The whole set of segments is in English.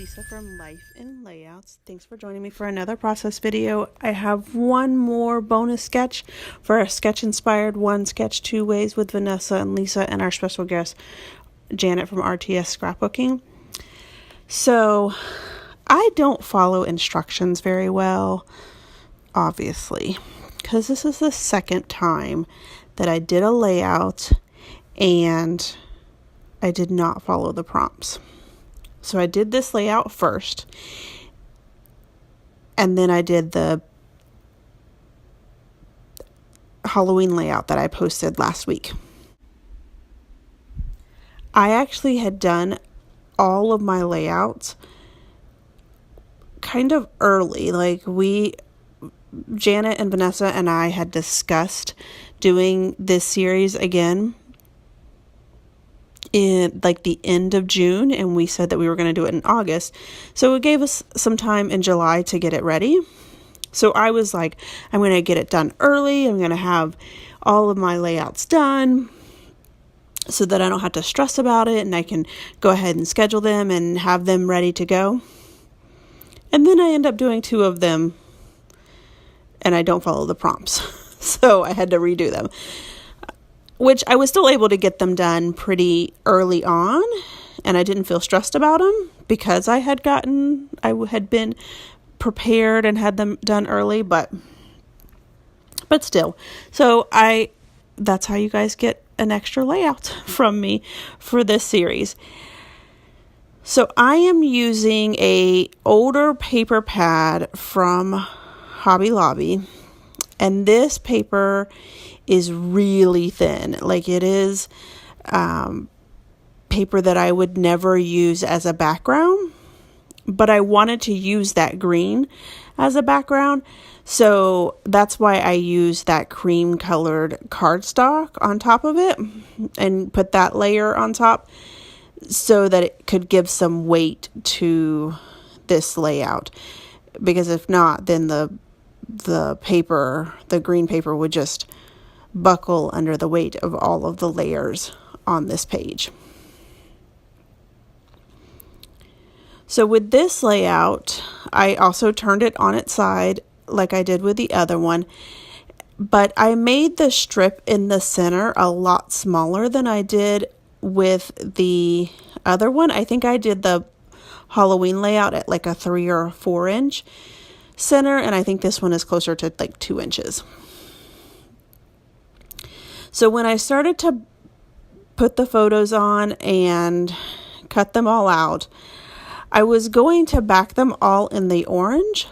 Lisa from Life in Layouts. Thanks for joining me for another process video. I have one more bonus sketch for our sketch inspired one sketch 2 ways with Vanessa and Lisa and our special guest Janet from RTS Scrapbooking. So I don't follow instructions very well, obviously, because this is the second time that I did a layout and I did not follow the prompts. So I did this layout first, and then I did the Halloween layout that I posted last week. I actually had done all of my layouts kind of early. Janet and Vanessa and I had discussed doing this series again in the end of June, and we said that we were going to do it in August. So it gave us some time in July to get it ready. So I was like, I'm going to get it done early. I'm going to have all of my layouts done so that I don't have to stress about it, and I can go ahead and schedule them and have them ready to go. And then I end up doing 2 of them and I don't follow the prompts. So I had to redo them, which I was still able to get them done pretty early on, and I didn't feel stressed about them because I had been prepared and had them done early, but still. So that's how you guys get an extra layout from me for this series. So I am using a older paper pad from Hobby Lobby, and this paper is really thin. It is paper that I would never use as a background, but I wanted to use that green as a background. So that's why I used that cream colored cardstock on top of it and put that layer on top so that it could give some weight to this layout. Because if not, then the green paper would just buckle under the weight of all of the layers on this page. So with this layout, I also turned it on its side like I did with the other one, but I made the strip in the center a lot smaller than I did with the other one. I think I did the Halloween layout at a 3 or 4 inch center, and I think this one is closer to 2 inches. So when I started to put the photos on and cut them all out, I was going to back them all in the orange,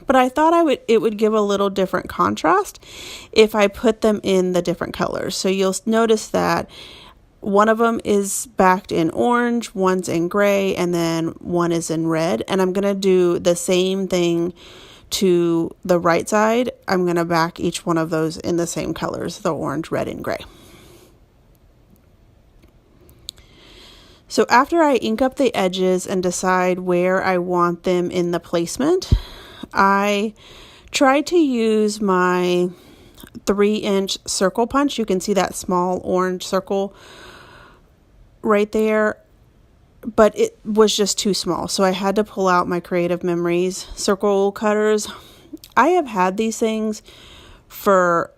but I thought it would give a little different contrast if I put them in the different colors. So you'll notice that one of them is backed in orange, one's in gray, and then one is in red. And I'm going to do the same thing to the right side. I'm going to back each one of those in the same colors, the orange, red, and gray. So after I ink up the edges and decide where I want them in the placement, I try to use my 3-inch circle punch. You can see that small orange circle right there, but it was just too small. So I had to pull out my Creative Memories circle cutters. I have had these things for,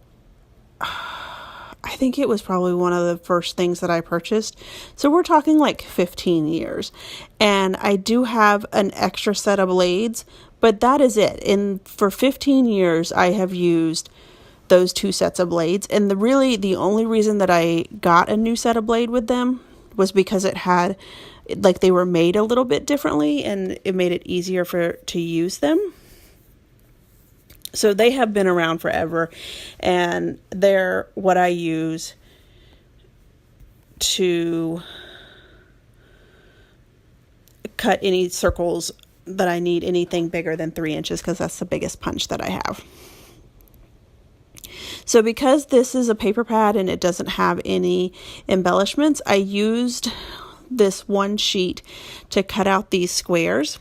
I think it was probably one of the first things that I purchased. So we're talking 15 years. And I do have an extra set of blades, but that is it. And for 15 years, I have used those 2 sets of blades. And the only reason that I got a new set of blade with them was because it had, they were made a little bit differently, and it made it easier to use them. So they have been around forever, and they're what I use to cut any circles that I need, anything bigger than 3 inches, because that's the biggest punch that I have. So because this is a paper pad and it doesn't have any embellishments, I used this one sheet to cut out these squares.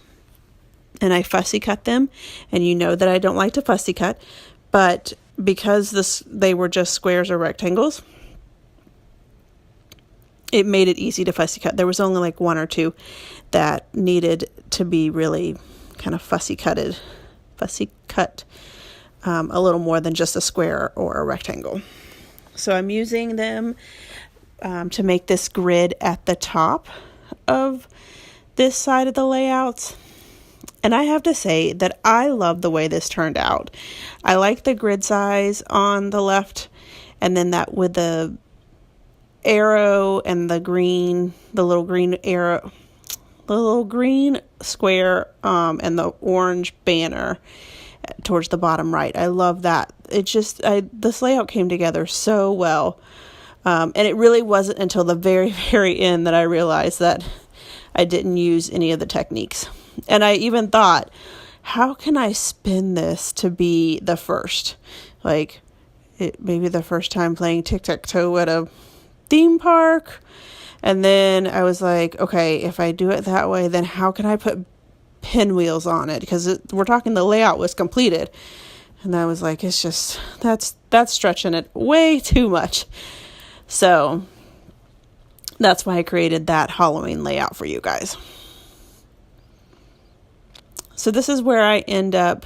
And I fussy cut them, and you know that I don't like to fussy cut, but because they were just squares or rectangles, it made it easy to fussy cut. There was only like one or two that needed to be really kind of fussy cut a little more than just a square or a rectangle. So I'm using them to make this grid at the top of this side of the layout. And I have to say that I love the way this turned out. I like the grid size on the left, and then that with the arrow and the little green arrow, the little green square, and the orange banner towards the bottom right. I love that. This layout came together so well. And it really wasn't until the very, very end that I realized that I didn't use any of the techniques. And I even thought, how can I spin this to be the first? Like, it maybe the first time playing tic-tac-toe at a theme park. And then I was like, okay, if I do it that way, then how can I put pinwheels on it? Because we're talking the layout was completed. And I was like, it's just, that's stretching it way too much. So that's why I created that Halloween layout for you guys. So this is where I end up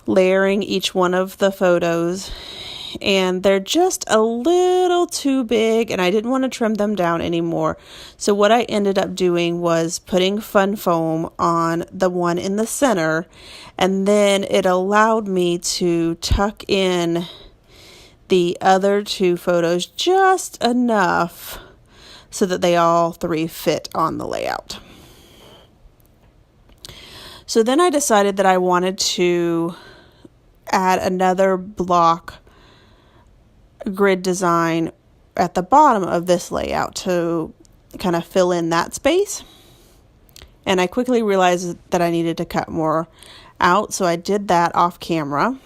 layering each one of the photos, and they're just a little too big and I didn't want to trim them down anymore. So what I ended up doing was putting fun foam on the one in the center, and then it allowed me to tuck in the other two photos just enough so that they all three fit on the layout. So then I decided that I wanted to add another block grid design at the bottom of this layout to kind of fill in that space. And I quickly realized that I needed to cut more out, so I did that off camera.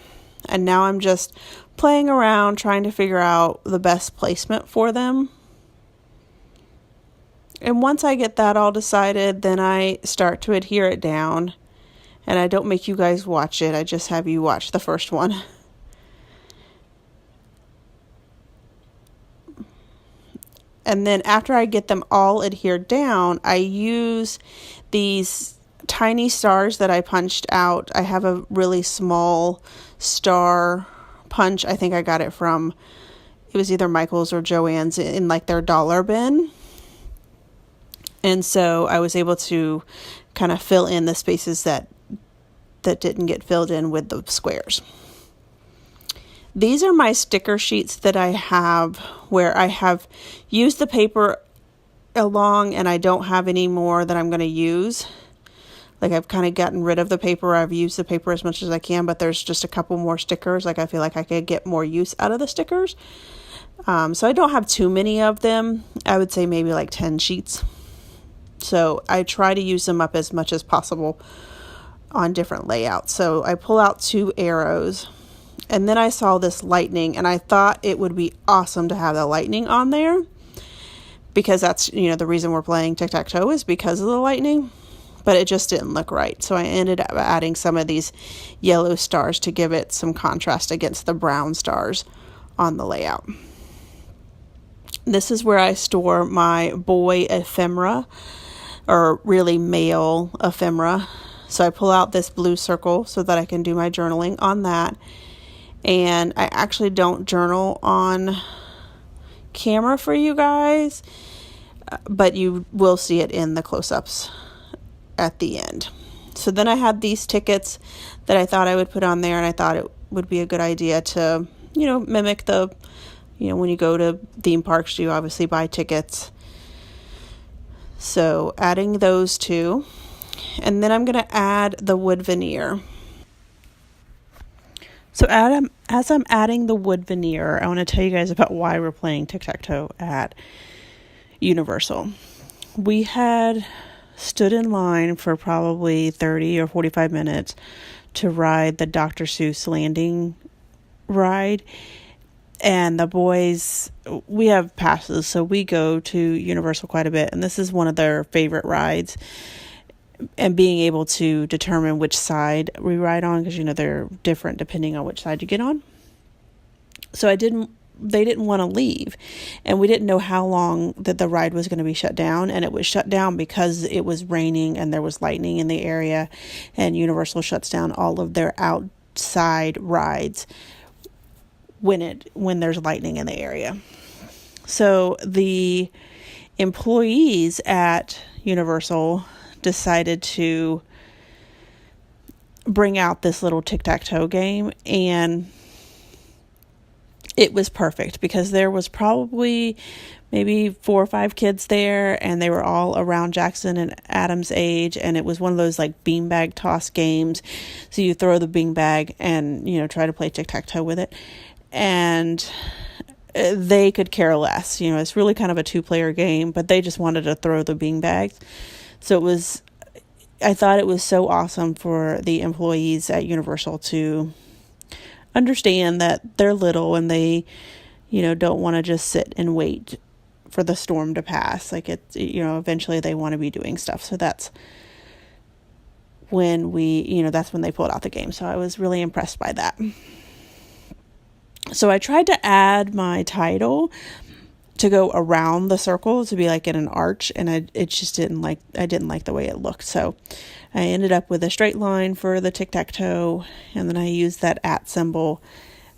And now I'm just playing around trying to figure out the best placement for them. And once I get that all decided, then I start to adhere it down. And I don't make you guys watch it. I just have you watch the first one. And then after I get them all adhered down, I use these tiny stars that I punched out. I have a really small star punch. I think I got it from, it was either Michael's or Joann's in like their dollar bin. And so I was able to kind of fill in the spaces that didn't get filled in with the squares. These are my sticker sheets that I have where I have used the paper along and I don't have any more that I'm going to use. Like I've kind of gotten rid of the paper. I've used the paper as much as I can, but there's just a couple more stickers. Like I feel like I could get more use out of the stickers. So I don't have too many of them. I would say maybe like 10 sheets. So I try to use them up as much as possible on different layouts. So I pull out 2 arrows, and then I saw this lightning, and I thought it would be awesome to have the lightning on there, because that's, the reason we're playing tic-tac-toe is because of the lightning, but it just didn't look right. So I ended up adding some of these yellow stars to give it some contrast against the brown stars on the layout. This is where I store my boy ephemera, or really male ephemera. So I pull out this blue circle so that I can do my journaling on that. And I actually don't journal on camera for you guys, but you will see it in the close-ups at the end. So then I had these tickets that I thought I would put on there, and I thought it would be a good idea to, mimic the, when you go to theme parks, you obviously buy tickets. So adding those 2. And then I'm going to add the wood veneer. So as I'm adding the wood veneer, I want to tell you guys about why we're playing tic-tac-toe at Universal. We had stood in line for probably 30 or 45 minutes to ride the Dr. Seuss landing ride. And the boys, we have passes, so we go to Universal quite a bit. And this is one of their favorite rides. And being able to determine which side we ride on, because they're different depending on which side you get on. So I didn't they didn't want to leave, and we didn't know how long that the ride was going to be shut down, and it was shut down because it was raining and there was lightning in the area, and Universal shuts down all of their outside rides when there's lightning in the area. So the employees at Universal decided to bring out this little tic-tac-toe game, and it was perfect because there was probably maybe 4 or 5 kids there, and they were all around Jackson and Adam's age, and it was one of those like beanbag toss games. So you throw the beanbag and, try to play tic-tac-toe with it, and they could care less. It's really kind of a 2-player game, but they just wanted to throw the beanbags. So I thought it was so awesome for the employees at Universal to understand that they're little and they, don't want to just sit and wait for the storm to pass. Like eventually they want to be doing stuff. So that's when that's when they pulled out the game. So I was really impressed by that. So I tried to add my title to go around the circle to be like in an arch, and I didn't like the way it looked. So I ended up with a straight line for the tic-tac-toe, and then I used that @ symbol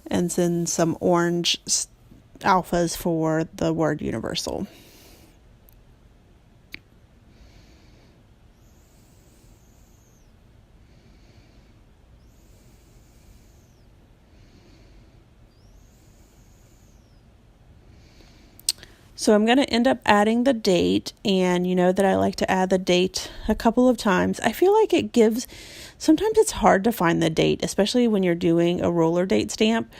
and then some orange alphas for the word Universal. So I'm going to end up adding the date, and you know that I like to add the date a couple of times. I feel like sometimes it's hard to find the date, especially when you're doing a roller date stamp.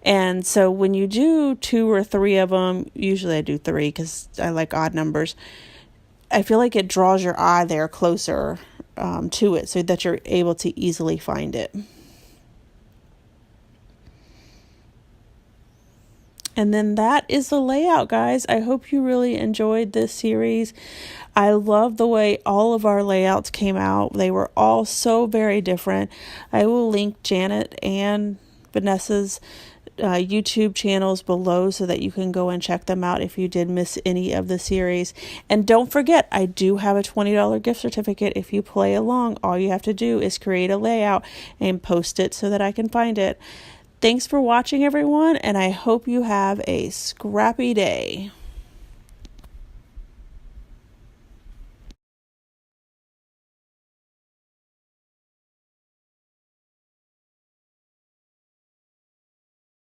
And so when you do 2 or 3 of them, usually I do 3 because I like odd numbers, I feel like it draws your eye there closer to it so that you're able to easily find it. And then that is the layout, guys. I hope you really enjoyed this series. I love the way all of our layouts came out. They were all so very different. I will link Janet and Vanessa's YouTube channels below so that you can go and check them out if you did miss any of the series. And don't forget, I do have a $20 gift certificate. If you play along, all you have to do is create a layout and post it so that I can find it. Thanks for watching, everyone, and I hope you have a scrappy day.